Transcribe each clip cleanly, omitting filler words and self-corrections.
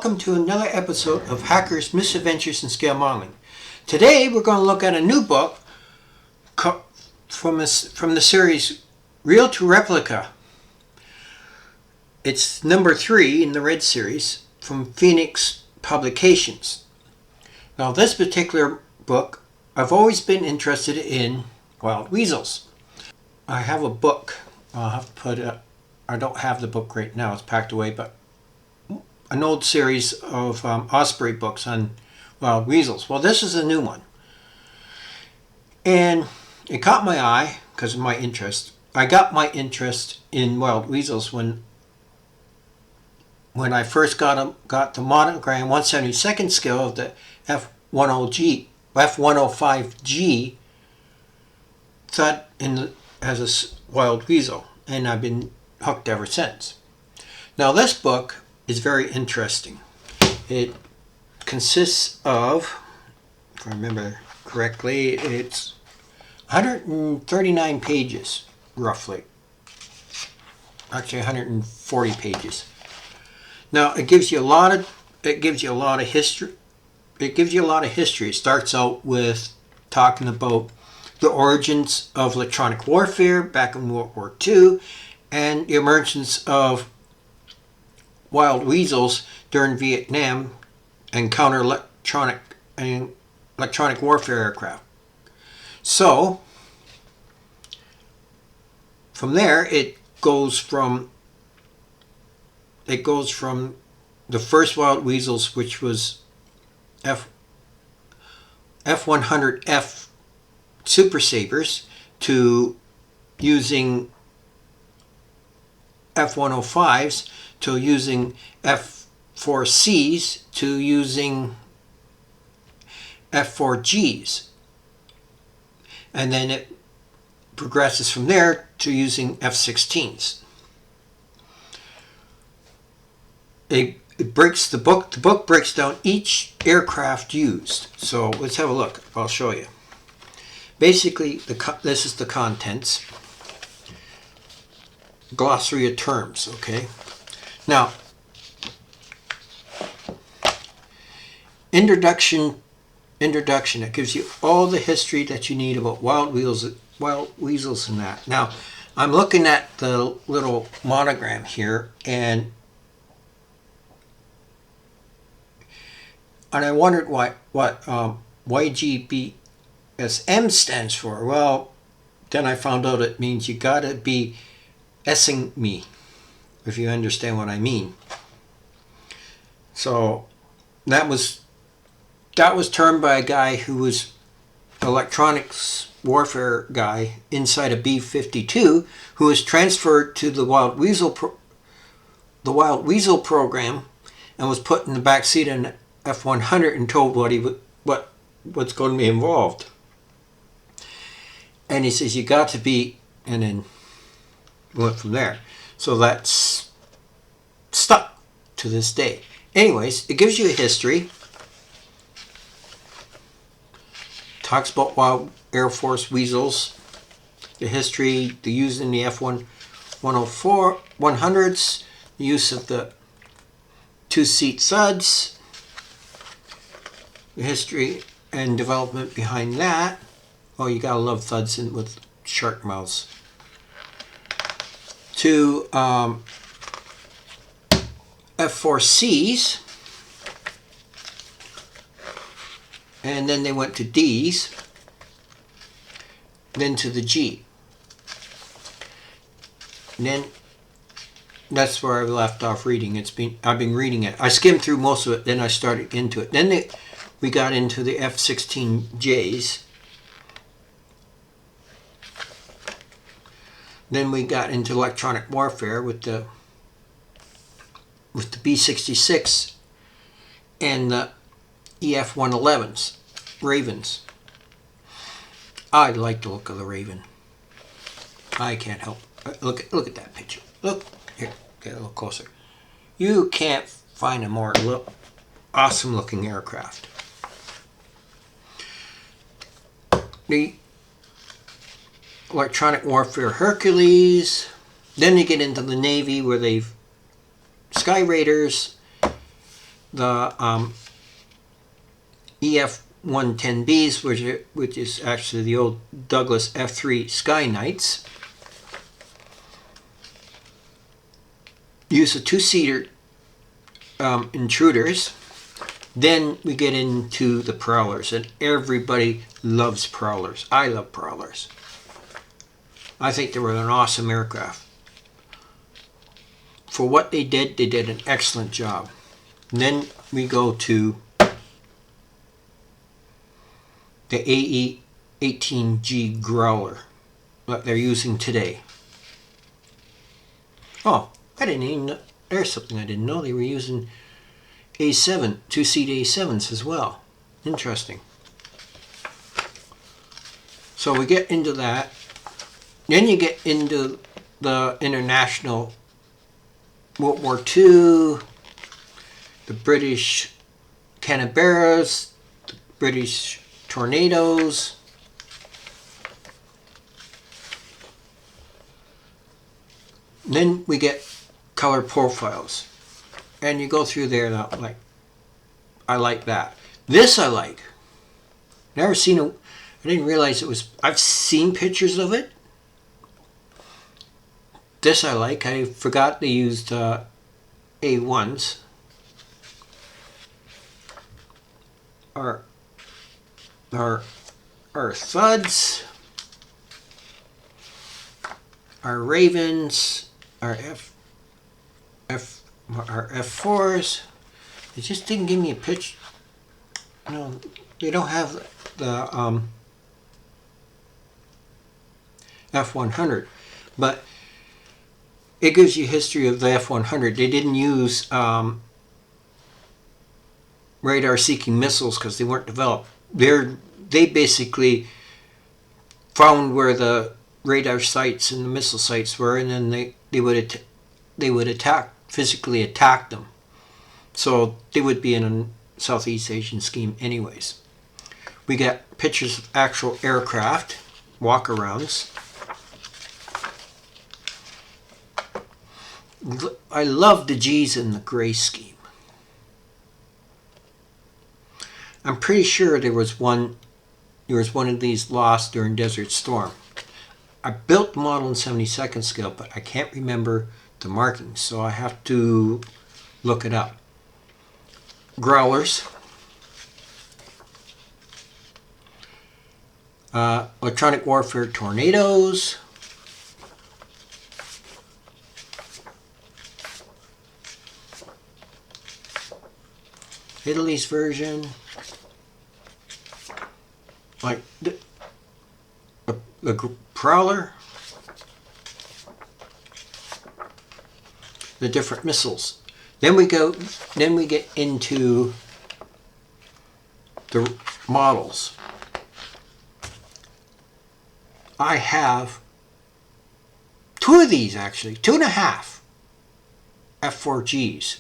welcome to another episode of Hackers, Misadventures in Scale Modeling. Today we're going to look at a new book from the series Real to Replica. It's number 3 in the Red series from Phoenix Publications. Now this particular book, I've always been interested in wild weasels. I have a book. I'll have to put it up. I don't have the book right now, it's packed away, but an old series of Osprey books on wild weasels. Well, this is a new one. And it caught my eye because of my interest. I got my interest in wild weasels when I first got the Monogram 1/72 scale of the F-105G thud as a wild weasel. And I've been hooked ever since. Now this book is very interesting. It consists of, if I remember correctly, it's 139 pages, roughly. Actually 140 pages. Now it gives you a lot of history. It starts out with talking about the origins of electronic warfare back in World War II and the emergence of wild weasels during Vietnam and electronic warfare aircraft. So from there it goes from the first wild weasels, which was F-100F Super Sabres, to using F-105s, to using F-4Cs, to using F-4Gs. And then it progresses from there to using F-16s. The book breaks down each aircraft used. So let's have a look. I'll show you. Basically, this is the contents. Glossary of terms, okay? Now, introduction. It gives you all the history that you need about wild weasels and that. Now, I'm looking at the little monogram here, and I wondered what YGBSM stands for. Well, then I found out it means you gotta be S-ing me, if you understand what I mean. So that was termed by a guy who was electronics warfare guy inside a B-52, who was transferred to the Wild Weasel program and was put in the back seat of an F-100 and told what's going to be involved. And he says you got to be, and then went from there. So that's stuck to this day. Anyways, it gives you a history. Talks about wild Air Force weasels. The history, the use in the F-100s, the use of the two-seat suds, the history and development behind that. Oh, you gotta love thuds with shark mouths. To F-4Cs, and then they went to Ds, then to the G. And then that's where I left off reading. I've been reading it. I skimmed through most of it, then I started into it. Then we got into the F-16Js. Then we got into electronic warfare with the B-66 and the EF-111s, Ravens. I like the look of the Raven. I can't help. Look at that picture. Look here. Get a little closer. You can't find a more awesome looking aircraft. The electronic warfare Hercules. Then you get into the Navy where they've Sky Raiders, the EF-110Bs, which is actually the old Douglas F-3 Sky Knights. Use the two-seater intruders. Then we get into the prowlers, and everybody loves prowlers. I love prowlers. I think they were an awesome aircraft. For what they did an excellent job. And then we go to the AE-18G Growler that they're using today. Oh, I didn't even know. There's something I didn't know. They were using A7, two-seat A7s as well. Interesting. So we get into that. Then you get into the international World War II, the British Canaberras, the British Tornadoes. Then we get color profiles. And you go through there and I like that. This I like. Never seen it. I didn't realize it was. I've seen pictures of it. This I like. I forgot they used A1s. Our thuds. Our ravens. Our F4s. They just didn't give me a picture. No, they don't have the F100, but it gives you history of the F100. They didn't use radar-seeking missiles because they weren't developed. They basically found where the radar sites and the missile sites were, and then they would physically attack them. So they would be in a Southeast Asian scheme anyways. We get pictures of actual aircraft, walk-arounds. I love the G's in the gray scheme. I'm pretty sure there was one of these lost during Desert Storm. I built the model in 72nd scale, but I can't remember the markings, so I have to look it up. Growlers. Electronic warfare tornadoes. Italy's version. Like the prowler. The different missiles. Then we get into the models. I have two of these actually, 2.5 F4Gs.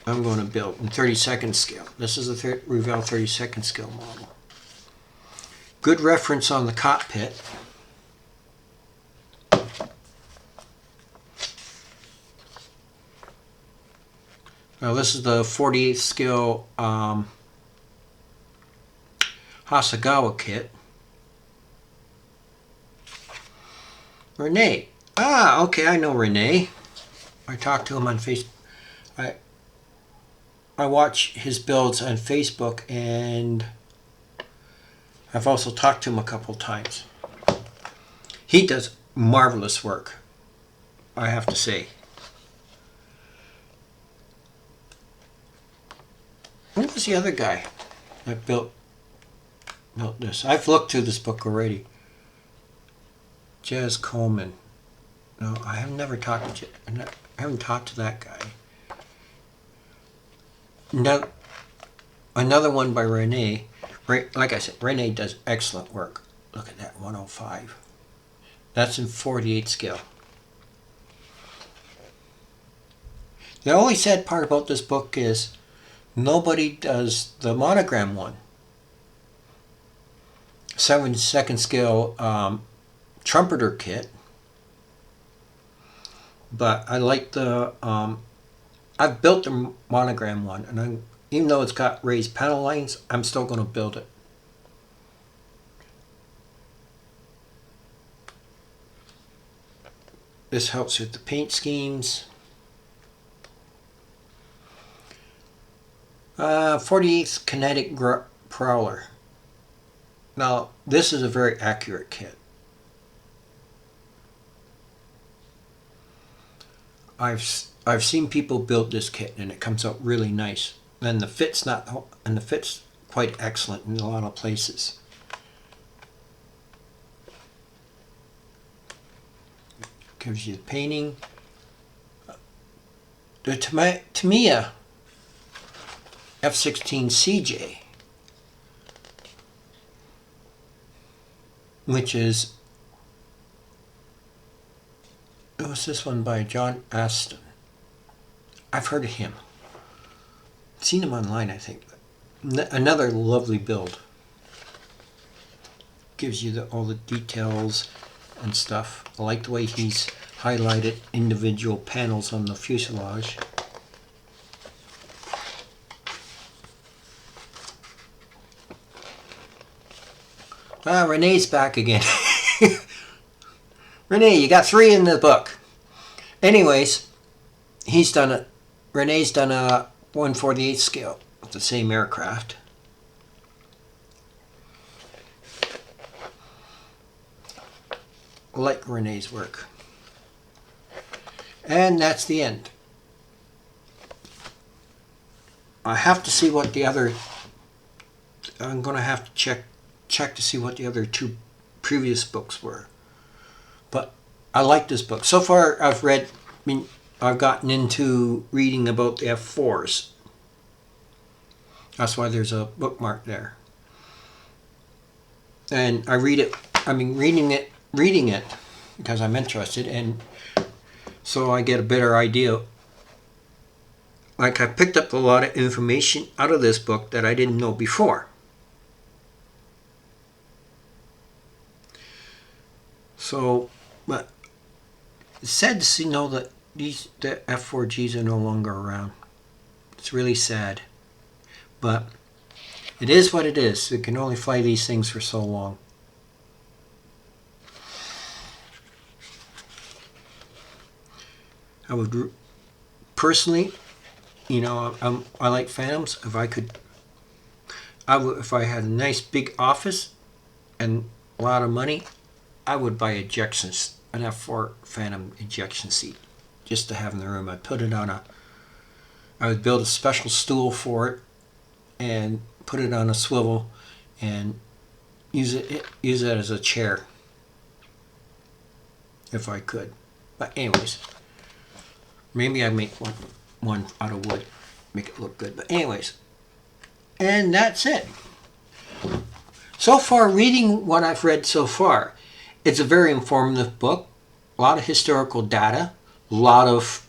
I'm going to build in 32nd scale. This is a Revell 32nd scale model. Good reference on the cockpit. Now this is the 48th scale Hasegawa kit. Renee. Ah, okay, I know Renee. I talked to him on Facebook. I watch his builds on Facebook, and I've also talked to him a couple times. He does marvelous work, I have to say. Who was the other guy that built this? I've looked through this book already. Jazz Coleman. No, I have never talked to. I haven't talked to that guy. No, another one by Renee. Like I said, Renee does excellent work. Look at that 105. That's in 48 scale. The only sad part about this book is nobody does the Monogram one. 72nd scale trumpeter kit. but I like the I've built the Monogram one, and even though it's got raised panel lines, I'm still going to build it. This helps with the paint schemes. 48th Kinetic Prowler. Now, this is a very accurate kit. I've seen people build this kit, and it comes out really nice. And the fit's quite excellent in a lot of places. Gives you the painting. The Tamiya F-16CJ, which is, what's this one by John Aston? I've heard of him. Seen him online, I think. Another lovely build. Gives you all the details and stuff. I like the way he's highlighted individual panels on the fuselage. Renee's back again. Renee, you got 3 in the book. Anyways, Renee's done a 1/48 scale with the same aircraft. I like Renee's work. And that's the end. I have to see what the other, I'm going to have to check to see what the other 2 previous books were. But I like this book. So far I've gotten into reading about the F4s. That's why there's a bookmark there. And I read it, reading it because I'm interested, and so I get a better idea. Like, I picked up a lot of information out of this book that I didn't know before. So, but it's sad to know that the F4Gs are no longer around. It's really sad. But it is what it is. You can only fly these things for so long. I would personally, I like Phantoms. If I had a nice big office and a lot of money, I would buy an F4 Phantom ejection seat just to have in the room. I would build a special stool for it and put it on a swivel and use it as a chair if I could. But anyways, maybe I make one out of wood, make it look good. But anyways, and that's it. So far, reading what I've read so far, it's a very informative book. A lot of historical data, a lot of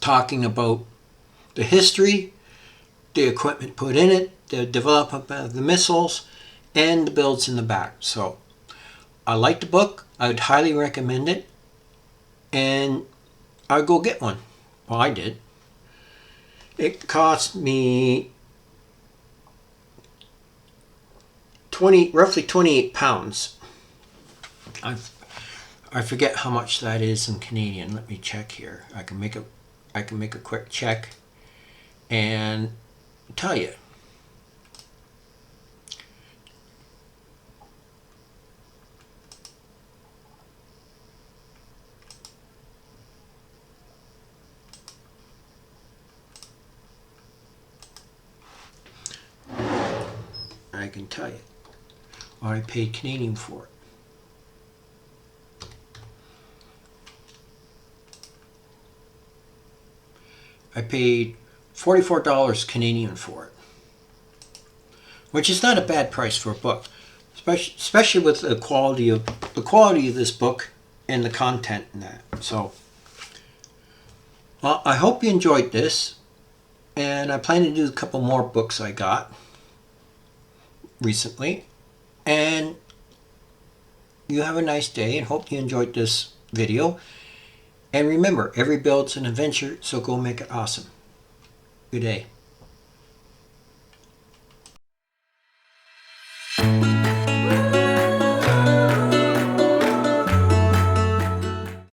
talking about the history, the equipment put in it, the development of the missiles, and the builds in the back. So I like the book. I would highly recommend it, and I'd go get one. Well, I did. It cost me roughly 28 pounds. I forget how much that is in Canadian. Let me check here. I can make a quick check and tell you. I can tell you what I paid Canadian for it. I paid $44 Canadian for it, which is not a bad price for a book, especially with the quality of this book and the content in that. So, well, I hope you enjoyed this, and I plan to do a couple more books I got recently, and You have a nice day and hope you enjoyed this video. And remember, every build's an adventure, so go make it awesome. Good day.